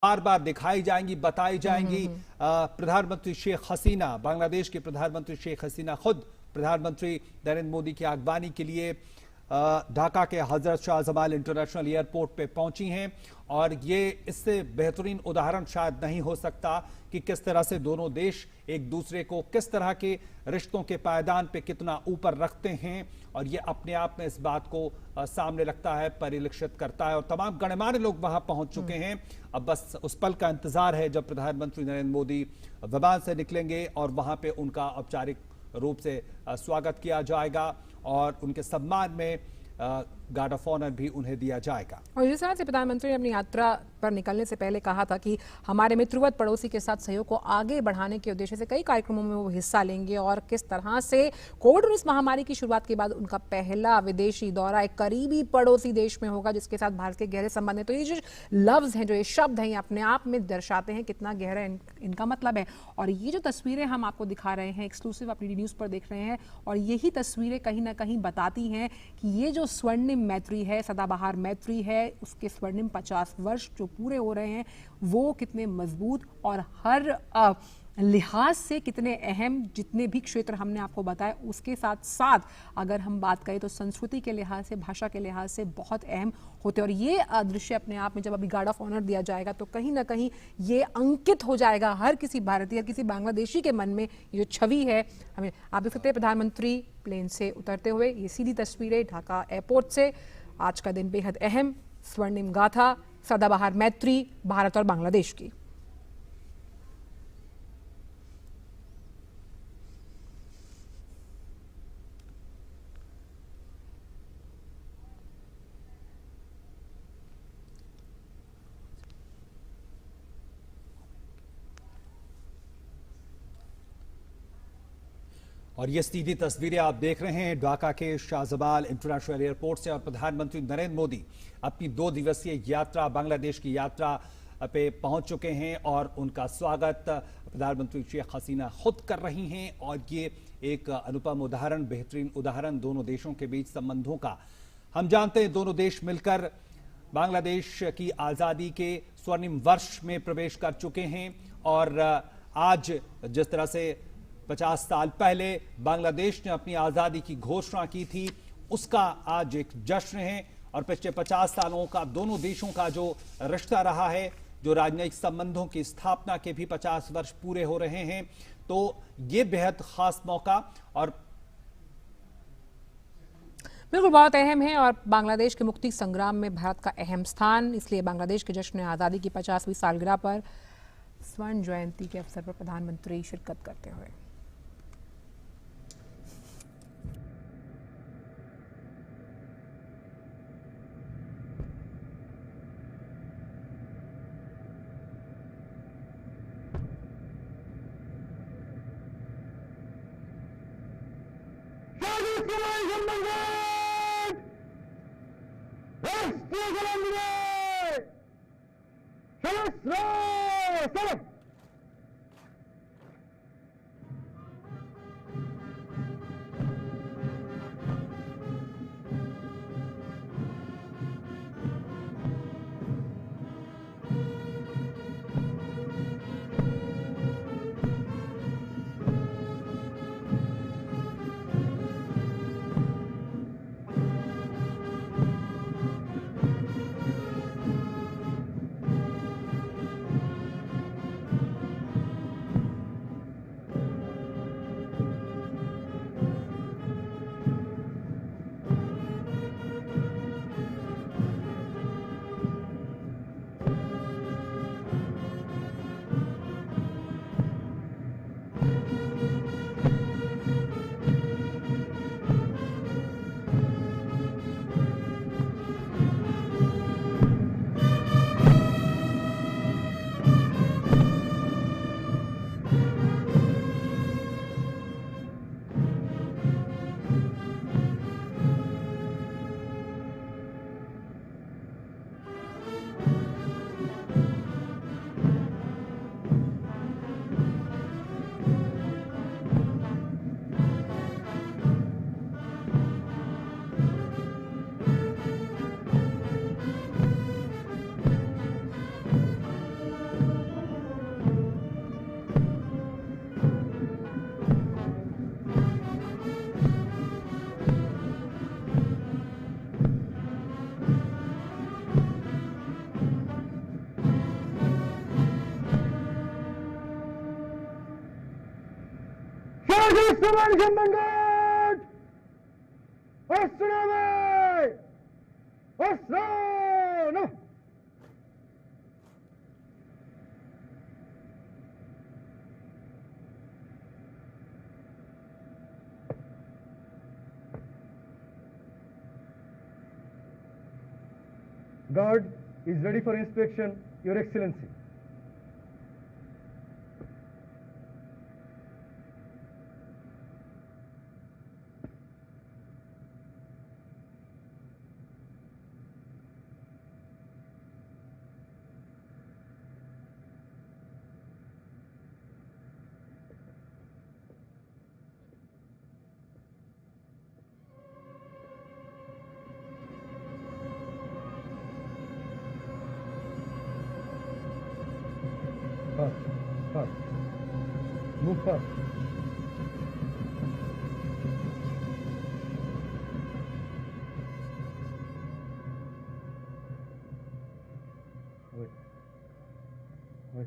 बार बार दिखाई जाएंगी, बताई जाएंगी। प्रधानमंत्री शेख हसीना, बांग्लादेश के प्रधानमंत्री शेख हसीना खुद प्रधानमंत्री नरेंद्र मोदी की अगवानी के लिए ढाका के हजरत शाह जमाल इंटरनेशनल एयरपोर्ट पे पहुंची हैं। और ये इससे बेहतरीन उदाहरण शायद नहीं हो सकता कि किस तरह से दोनों देश एक दूसरे को किस तरह के रिश्तों के पायदान पे कितना ऊपर रखते हैं। और ये अपने आप में इस बात को सामने रखता है, परिलक्षित करता है। और तमाम गणमान्य लोग वहां पहुंच चुके हैं। अब बस उस पल का इंतजार है जब प्रधानमंत्री नरेंद्र मोदी विमान से निकलेंगे और वहां पे उनका औपचारिक रूप से स्वागत किया जाएगा और उनके सम्मान में गार्ड ऑफ ऑनर भी उन्हें दिया जाएगा। और जिस तरह से प्रधानमंत्री ने अपनी यात्रा पर निकलने से पहले कहा था कि हमारे मित्रवत पड़ोसी के साथ सहयोग को आगे बढ़ाने के उद्देश्य से कई कार्यक्रमों में वो हिस्सा लेंगे और किस तरह से कोविड-19 महामारी की शुरुआत के बाद उनका पहला विदेशी दौरा एक करीबी पड़ोसी देश में होगा जिसके साथ भारत के गहरे संबंध है। तो ये जो लफ्ज हैं, जो ये शब्द हैं, ये अपने आप में दर्शाते हैं कितना गहरा इनका मतलब है। और ये जो तस्वीरें हम आपको दिखा रहे हैं, एक्सक्लूसिव आप डीडी न्यूज़ पर देख रहे हैं, और यही तस्वीरें कहीं ना कहीं बताती हैं कि ये जो स्वर्णिम मैत्री है, सदाबहार मैत्री है, उसके स्वर्णिम 50 वर्ष जो पूरे हो रहे हैं वो कितने मजबूत और हर लिहाज से कितने अहम, जितने भी क्षेत्र हमने आपको बताए उसके साथ साथ अगर हम बात करें तो संस्कृति के लिहाज से, भाषा के लिहाज से बहुत अहम होते हैं। और ये दृश्य अपने आप में जब अभी गार्ड ऑफ ऑनर दिया जाएगा तो कहीं ना कहीं ये अंकित हो जाएगा हर किसी भारतीय, हर किसी बांग्लादेशी के मन में। ये जो छवि है, हमें आप देख सकते हैं प्रधानमंत्री प्लेन से उतरते हुए, ये सीधी तस्वीरें ढाका एयरपोर्ट से। आज का दिन बेहद अहम, स्वर्णिम गाथा, सदाबहार मैत्री भारत और बांग्लादेश की। और ये सीधी तस्वीरें आप देख रहे हैं ढाका के शाहजमाल इंटरनेशनल एयरपोर्ट से। और प्रधानमंत्री नरेंद्र मोदी अपनी 2 दिवसीय यात्रा, बांग्लादेश की यात्रा पे पहुंच चुके हैं और उनका स्वागत प्रधानमंत्री शेख हसीना खुद कर रही हैं। और ये एक अनुपम उदाहरण, बेहतरीन उदाहरण दोनों देशों के बीच संबंधों का। हम जानते हैं दोनों देश मिलकर बांग्लादेश की आज़ादी के स्वर्णिम वर्ष में प्रवेश कर चुके हैं। और आज जिस तरह से 50 साल पहले बांग्लादेश ने अपनी आज़ादी की घोषणा की थी, उसका आज एक जश्न है। और पिछले 50 सालों का दोनों देशों का जो रिश्ता रहा है, जो राजनयिक संबंधों की स्थापना के भी 50 वर्ष पूरे हो रहे हैं, तो ये बेहद खास मौका और बिल्कुल बहुत अहम है। और बांग्लादेश के मुक्ति संग्राम में भारत का अहम स्थान, इसलिए बांग्लादेश के जश्न आज़ादी की 50वीं सालगिरह पर स्वर्ण जयंती के अवसर पर प्रधानमंत्री शिरकत करते हुए Submarine Vanguard! Astronomy! Astronomy! Guard is ready for inspection, Your Excellency. Fast, fast. Move fast. Wait. Wait.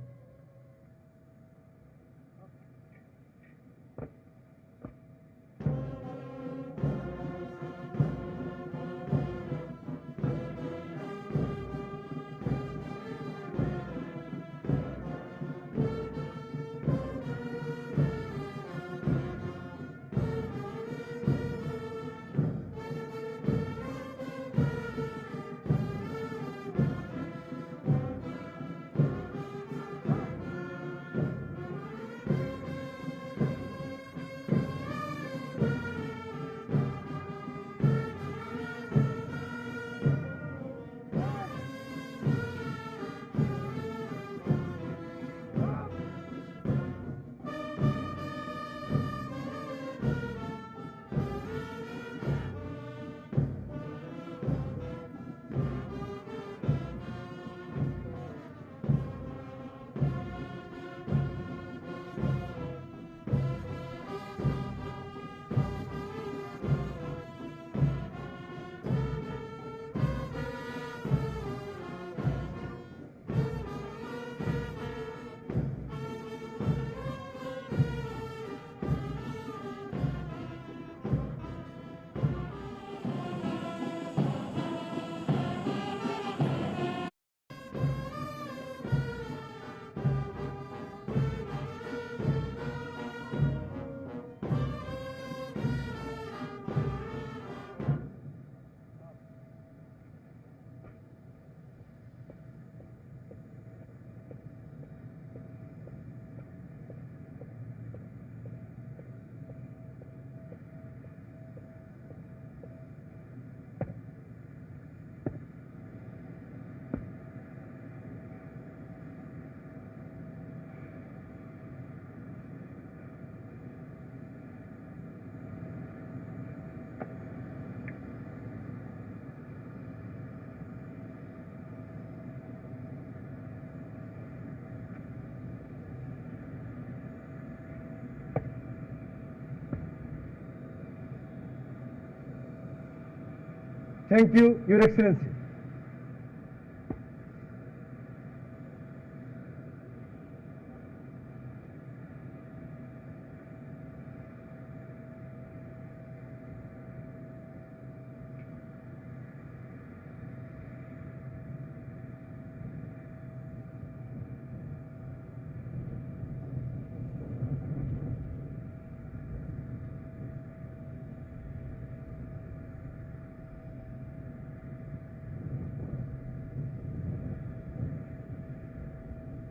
Thank you, Your Excellency.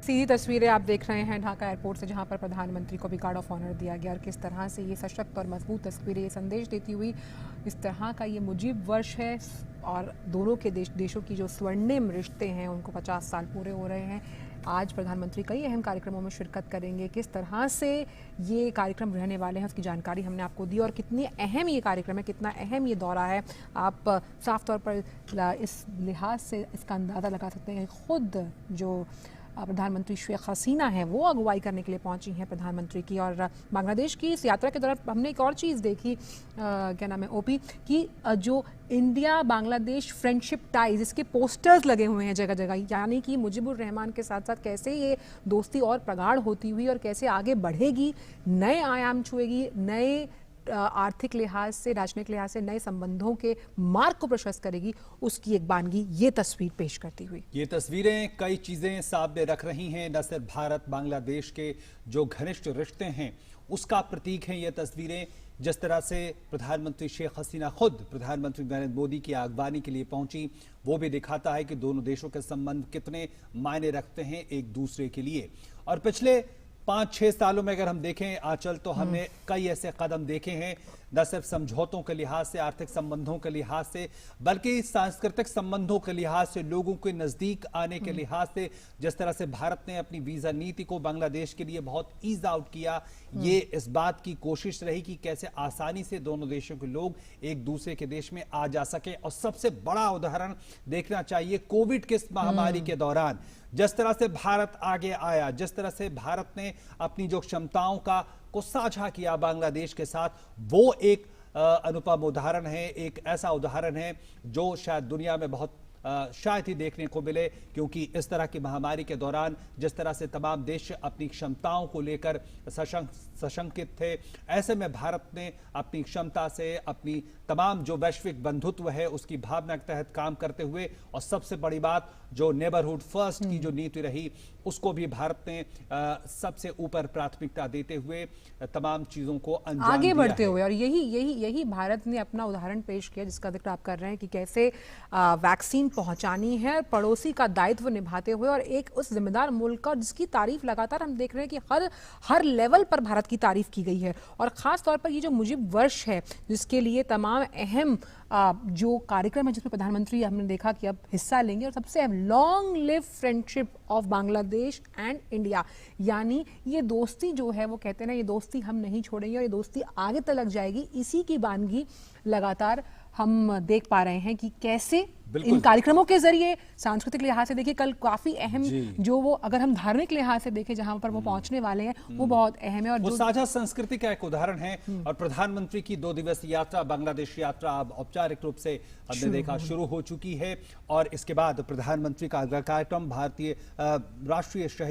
सीधी तस्वीरें आप देख रहे हैं ढाका एयरपोर्ट से, जहां पर प्रधानमंत्री को भी गार्ड ऑफ ऑनर दिया गया और किस तरह से ये सशक्त और मजबूत तस्वीरें, ये संदेश देती हुई इस तरह का ये मुजीब वर्ष है और दोनों के देशों की जो स्वर्णिम रिश्ते हैं उनको 50 साल पूरे हो रहे हैं। आज प्रधानमंत्री कई अहम कार्यक्रमों में शिरकत करेंगे। किस तरह से ये कार्यक्रम रहने वाले हैं उसकी जानकारी हमने आपको दी और कितनी अहम ये कार्यक्रम है, कितना अहम ये दौरा है, आप साफ तौर पर इस लिहाज से इसका अंदाज़ा लगा सकते हैं। खुद जो प्रधानमंत्री शेख हसीना हैं वो अगुवाई करने के लिए पहुंची हैं प्रधानमंत्री की। और बांग्लादेश की इस यात्रा के दौरान हमने एक और चीज़ देखी, क्या नाम है ओपी, कि जो इंडिया बांग्लादेश फ्रेंडशिप टाइज, इसके पोस्टर्स लगे हुए हैं जगह जगह, यानी कि मुजीबुर रहमान के साथ साथ कैसे ये दोस्ती और प्रगाढ़ होती हुई और कैसे आगे बढ़ेगी, नए आयाम छुएगी, नए आर्थिक लिहाज से, राजनीतिक लिहाज से नए संबंधों के मार्ग को प्रशस्त करेगी, उसकी एक बानगी ये तस्वीर पेश करती हुई। ये तस्वीरें कई चीजें सामने रख रही हैं, न सिर्फ भारत बांग्लादेश के जो घनिष्ठ रिश्ते हैं उसका प्रतीक है ये तस्वीरें। जिस तरह से प्रधानमंत्री शेख हसीना खुद प्रधानमंत्री नरेंद्र मोदी की आगवानी के लिए पहुंची, वो भी दिखाता है कि दोनों देशों के संबंध कितने मायने रखते हैं एक दूसरे के लिए। और पिछले 5-6 सालों में अगर हम देखें आंचल, तो हमने कई ऐसे कदम देखे हैं, न सिर्फ समझौतों के लिहाज से, आर्थिक संबंधों के लिहाज से, बल्कि सांस्कृतिक संबंधों के लिहाज से, लोगों के नजदीक आने के लिहाज से। जिस तरह से भारत ने अपनी वीजा नीति को बांग्लादेश के लिए बहुत ईज आउट किया, ये इस बात की कोशिश रही कि कैसे आसानी से दोनों देशों के लोग एक दूसरे के देश में आ जा सके। और सबसे बड़ा उदाहरण देखना चाहिए कोविड के इस महामारी के दौरान, जिस तरह से भारत आगे आया, जिस तरह से भारत ने अपनी जो क्षमताओं को साझा किया बांग्लादेश के साथ, वो एक अनुपम उदाहरण है, एक ऐसा उदाहरण है जो शायद दुनिया में बहुत शायद ही देखने को मिले। क्योंकि इस तरह की महामारी के दौरान जिस तरह से तमाम देश अपनी क्षमताओं को लेकर सशंकित थे, ऐसे में भारत ने अपनी क्षमता से, अपनी तमाम जो वैश्विक बंधुत्व है उसकी भावना के तहत काम करते हुए, और सबसे बड़ी बात जो नेबरहुड फर्स्ट की जो नीति रही, उसको भी भारत ने सबसे ऊपर प्राथमिकता देते हुए तमाम चीजों को अंजाम आगे दिया बढ़ते है। हुए। और यही भारत ने अपना उदाहरण पेश किया, जिसका जिक्र आप कर रहे हैं कि कैसे वैक्सीन पहुंचानी है पड़ोसी का दायित्व निभाते हुए, और एक उस जिम्मेदार मुल्क का जिसकी तारीफ लगातार हम देख रहे हैं कि हर लेवल पर भारत की तारीफ की गई है। और खास तौर पर ये जो मुजिब वर्ष है, जिसके लिए तमाम अहम जो कार्यक्रम है जिसमें प्रधानमंत्री हमने देखा कि अब हिस्सा लेंगे, और सबसे अहम long live friendship of Bangladesh and India, यानी ये दोस्ती जो है, वो कहते हैं ना, ये दोस्ती हम नहीं छोड़ेंगे और ये दोस्ती आगे तक जाएगी। इसी की बानगी लगातार हम देख पा रहे हैं कि कैसे इन कार्यक्रमों के जरिए सांस्कृतिक लिहाज से देखिए, कल काफी अहम जो वो, अगर हम धार्मिक लिहाज से देखें जहां पर वो पहुंचने वाले हैं, वो बहुत अहम है। और वो साझा संस्कृति का एक उदाहरण है। और प्रधानमंत्री की 2 दिवसीय यात्रा, बांग्लादेश यात्रा अब औपचारिक रूप से हमने देखा शुरू हो चुकी है। और इसके बाद प्रधानमंत्री का अगला कार्यक्रम भारतीय राष्ट्रीय शहीद